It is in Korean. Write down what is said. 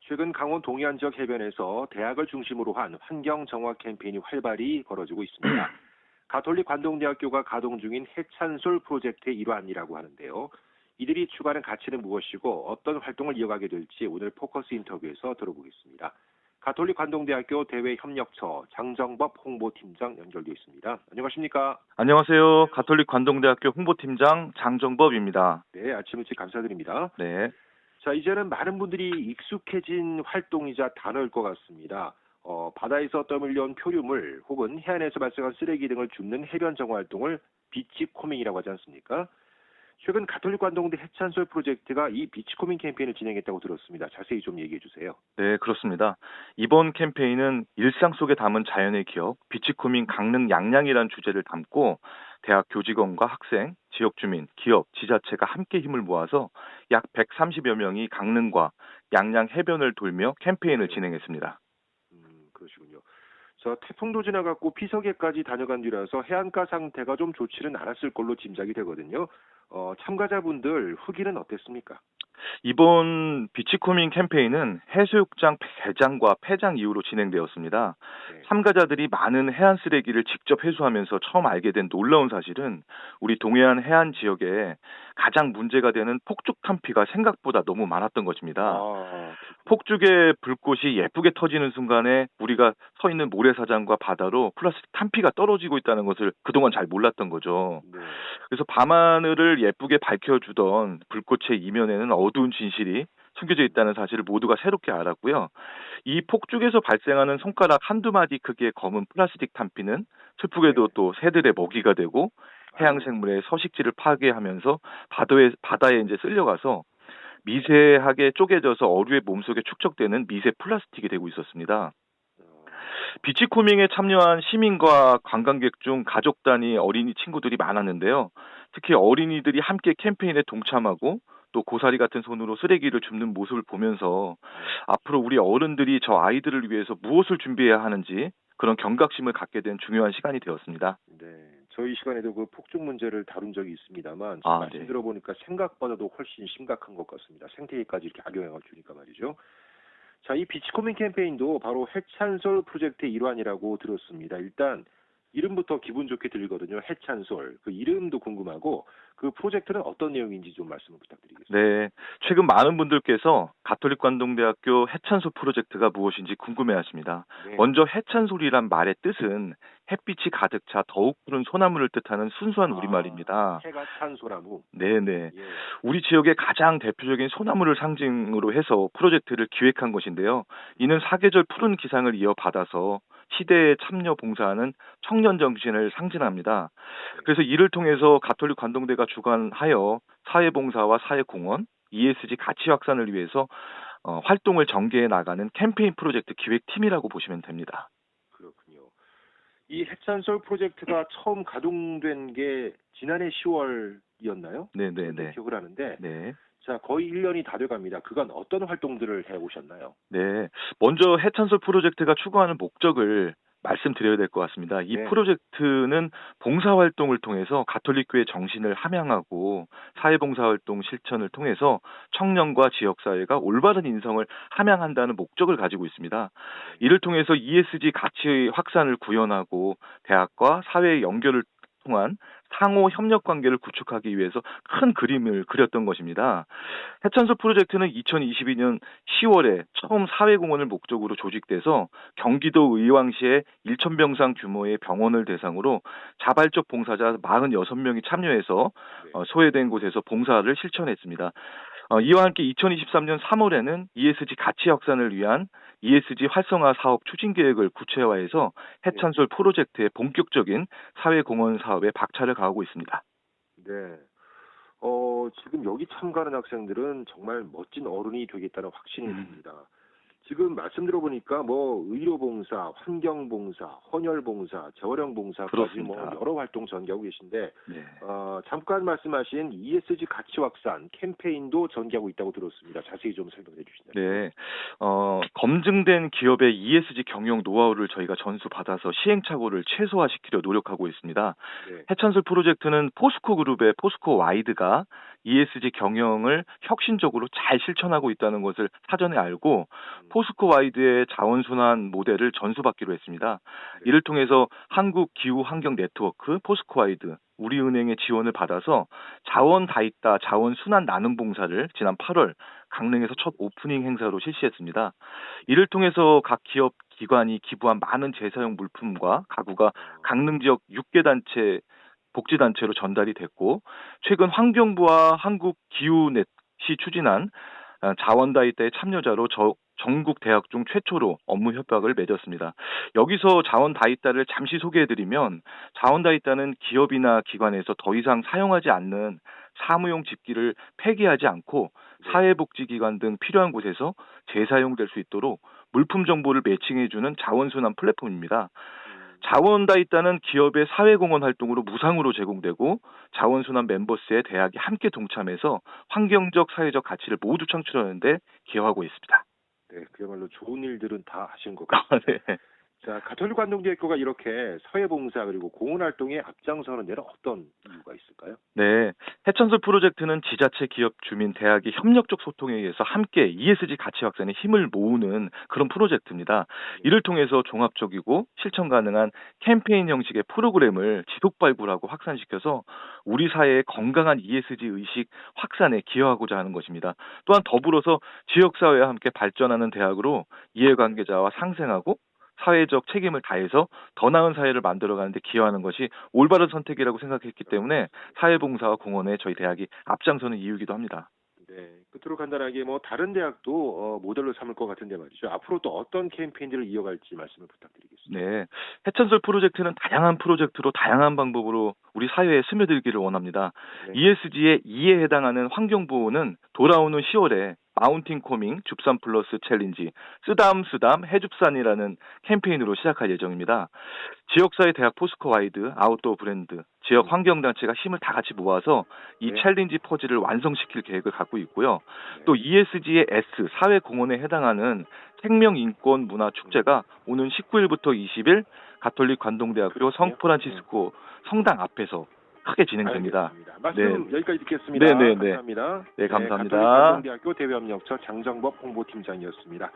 최근 강원 동해안 지역 해변에서 대학을 중심으로 한 환경 정화 캠페인이 활발히 벌어지고 있습니다. 가톨릭 관동대학교가 가동 중인 해찬솔 프로젝트의 일환이라고 하는데요. 이들이 추구하는 가치는 무엇이고 어떤 활동을 이어가게 될지 오늘 포커스 인터뷰에서 들어보겠습니다. 가톨릭 관동대학교 대외협력처 장정법 홍보팀장 연결돼 있습니다. 안녕하십니까? 안녕하세요. 가톨릭 관동대학교 홍보팀장 장정법입니다. 네, 아침 일찍 감사드립니다. 네. 자, 이제는 많은 분들이 익숙해진 활동이자 단어일 것 같습니다. 바다에서 떠밀려온 표류물 혹은 해안에서 발생한 쓰레기 등을 줍는 해변 정화 활동을 비치코밍이라고 하지 않습니까? 최근 가톨릭 관동대 해찬솔 프로젝트가 이 비치코밍 캠페인을 진행했다고 들었습니다. 자세히 좀 얘기해 주세요. 네, 그렇습니다. 이번 캠페인은 일상 속에 담은 자연의 기억, 비치코밍 강릉 양양이라는 주제를 담고 대학 교직원과 학생, 지역 주민, 기업, 지자체가 함께 힘을 모아서 약 130여 명이 강릉과 양양 해변을 돌며 캠페인을 진행했습니다. 그러시군요. 자, 태풍도 지나갔고 피서계까지 다녀간 뒤라서 해안가 상태가 좀 좋지는 않았을 걸로 짐작이 되거든요. 참가자분들 후기는 어땠습니까? 이번 비치코밍 캠페인은 해수욕장 개장과 폐장 이후로 진행되었습니다. 네. 참가자들이 많은 해안 쓰레기를 직접 회수하면서 처음 알게 된 놀라운 사실은 우리 동해안 해안 지역에 가장 문제가 되는 폭죽 탄피가 생각보다 너무 많았던 것입니다. 폭죽의 불꽃이 예쁘게 터지는 순간에 우리가 서 있는 모래사장과 바다로 플라스틱 탄피가 떨어지고 있다는 것을 그동안 잘 몰랐던 거죠. 네. 그래서 밤하늘을 예쁘게 밝혀주던 불꽃의 이면에는 어두운 진실이 숨겨져 있다는 사실을 모두가 새롭게 알았고요. 이 폭죽에서 발생하는 손가락 한두 마디 크기의 검은 플라스틱 탄피는 슬프게도 또 새들의 먹이가 되고 해양 생물의 서식지를 파괴하면서 바다에 이제 쓸려가서 미세하게 쪼개져서 어류의 몸속에 축적되는 미세 플라스틱이 되고 있었습니다. 비치코밍에 참여한 시민과 관광객 중 가족 단위 어린이 친구들이 많았는데요. 특히 어린이들이 함께 캠페인에 동참하고 또 고사리 같은 손으로 쓰레기를 줍는 모습을 보면서 앞으로 우리 어른들이 저 아이들을 위해서 무엇을 준비해야 하는지 그런 경각심을 갖게 된 중요한 시간이 되었습니다. 네, 저희 시간에도 그 폭죽 문제를 다룬 적이 있습니다만 말씀 네. 들어보니까 생각보다도 훨씬 심각한 것 같습니다. 생태계까지 이렇게 악영향을 주니까 말이죠. 자, 이 비치코밍 캠페인도 바로 해찬솔 프로젝트의 일환이라고 들었습니다. 일단 이름부터 기분 좋게 들리거든요. 해찬솔. 그 이름도 궁금하고 그 프로젝트는 어떤 내용인지 좀 말씀을 부탁드리겠습니다. 네, 최근 많은 분들께서 가톨릭 관동대학교 해찬솔 프로젝트가 무엇인지 궁금해하십니다. 네. 먼저 해찬솔이란 말의 뜻은 햇빛이 가득 차 더욱 푸른 소나무를 뜻하는 순수한 우리말입니다. 해가 찬 소나무. 네네. 예. 우리 지역의 가장 대표적인 소나무를 상징으로 해서 프로젝트를 기획한 것인데요. 이는 사계절 푸른 기상을 이어받아서 시대에 참여 봉사하는 청년 정신을 상징합니다. 그래서 이를 통해서 가톨릭 관동대가 주관하여 사회봉사와 사회공헌, ESG 가치 확산을 위해서 활동을 전개해 나가는 캠페인 프로젝트 기획팀이라고 보시면 됩니다. 그렇군요. 이 해찬솔 프로젝트가 처음 가동된 게 지난해 10월이었나요? 네네네. 기억을 하는데 네. 자, 거의 1년이 다 돼갑니다. 그간 어떤 활동들을 해오셨나요? 네. 먼저 해찬솔 프로젝트가 추구하는 목적을 말씀드려야 될 것 같습니다. 이 네. 프로젝트는 봉사활동을 통해서 가톨릭교회 정신을 함양하고 사회봉사활동 실천을 통해서 청년과 지역사회가 올바른 인성을 함양한다는 목적을 가지고 있습니다. 이를 통해서 ESG 가치 확산을 구현하고 대학과 사회의 연결을 통한 상호 협력 관계를 구축하기 위해서 큰 그림을 그렸던 것입니다. 해찬솔 프로젝트는 2022년 10월에 처음 사회공헌을 목적으로 조직돼서 경기도 의왕시의 1,000병상 규모의 병원을 대상으로 자발적 봉사자 46명이 참여해서 소외된 곳에서 봉사를 실천했습니다. 이와 함께 2023년 3월에는 ESG 가치 확산을 위한 ESG 활성화 사업 추진 계획을 구체화해서 해찬솔 프로젝트의 본격적인 사회공헌 사업에 박차를 가하고 있습니다. 네. 지금 여기 참가하는 학생들은 정말 멋진 어른이 되겠다는 확신이 듭니다. 지금 말씀 들어보니까 뭐 의료봉사, 환경봉사, 헌혈봉사, 재활용봉사까지 뭐 그렇습니다. 여러 활동 전개하고 계신데 네. 잠깐 말씀하신 ESG 가치 확산 캠페인도 전개하고 있다고 들었습니다. 자세히 좀 설명해 주시나요? 네. 검증된 기업의 ESG 경영 노하우를 저희가 전수받아서 시행착오를 최소화시키려 노력하고 있습니다. 네. 해찬술 프로젝트는 포스코 그룹의 포스코 와이드가 ESG 경영을 혁신적으로 잘 실천하고 있다는 것을 사전에 알고 포스코 와이드의 자원순환 모델을 전수받기로 했습니다. 네. 이를 통해서 한국기후환경 네트워크 포스코 와이드 우리은행의 지원을 받아서 자원 다 있다 자원 순환 나눔 봉사를 지난 8월 강릉에서 첫 오프닝 행사로 실시했습니다. 이를 통해서 각 기업 기관이 기부한 많은 재사용 물품과 가구가 강릉 지역 6개 단체 복지단체로 전달이 됐고 최근 환경부와 한국기후넷이 추진한 자원다이다의 참여자로 전국 대학 중 최초로 업무 협약을 맺었습니다. 여기서 자원다이다를 잠시 소개해드리면 자원다이다는 기업이나 기관에서 더 이상 사용하지 않는 사무용 집기를 폐기하지 않고 사회복지기관 등 필요한 곳에서 재사용될 수 있도록 물품 정보를 매칭해주는 자원순환 플랫폼입니다. 자원다이다는 기업의 사회공헌 활동으로 무상으로 제공되고 자원순환 멤버스의 대학이 함께 동참해서 환경적, 사회적 가치를 모두 창출하는 데 기여하고 있습니다. 네, 그야말로 좋은 일들은 다 하신 것 아, 같습니다. 네. 자, 가톨릭 관동대학교가 이렇게 사회봉사 그리고 공헌 활동에 앞장서는 데는 어떤 이유가 있을까요? 네, 해천술 프로젝트는 지자체, 기업, 주민, 대학이 협력적 소통에 의해서 함께 ESG 가치 확산에 힘을 모으는 그런 프로젝트입니다. 이를 통해서 종합적이고 실천 가능한 캠페인 형식의 프로그램을 지속 발굴하고 확산시켜서 우리 사회의 건강한 ESG 의식 확산에 기여하고자 하는 것입니다. 또한 더불어서 지역사회와 함께 발전하는 대학으로 이해관계자와 상생하고 사회적 책임을 다해서 더 나은 사회를 만들어가는 데 기여하는 것이 올바른 선택이라고 생각했기 때문에 사회봉사와 공헌에 저희 대학이 앞장서는 이유이기도 합니다. 네, 끝으로 간단하게 뭐 다른 대학도 모델로 삼을 것 같은데 말이죠. 앞으로 또 어떤 캠페인들을 이어갈지 말씀을 부탁드리겠습니다. 네, 해천설 프로젝트는 다양한 프로젝트로 다양한 방법으로 우리 사회에 스며들기를 원합니다. 네. ESG의 2에 해당하는 환경보호는 돌아오는 10월에 마운틴 코밍 줍산 플러스 챌린지 쓰담 해줍산이라는 캠페인으로 시작할 예정입니다. 지역사회 대학 포스코 와이드 아웃도어 브랜드 지역 환경단체가 힘을 다 같이 모아서 이 네. 챌린지 퍼즐을 완성시킬 계획을 갖고 있고요. 또 ESG의 S 사회공헌에 해당하는 생명인권 문화 축제가 오는 19일부터 20일 가톨릭 관동대학교 그렇군요. 성프란치스코 성당 앞에서 크게 진행됩니다. 알겠습니다. 말씀 여기까지 듣겠습니다. 네. 감사합니다. 네, 감사합니다. 가톨릭 관동대학교 대외협력처 장정법 홍보팀장이었습니다.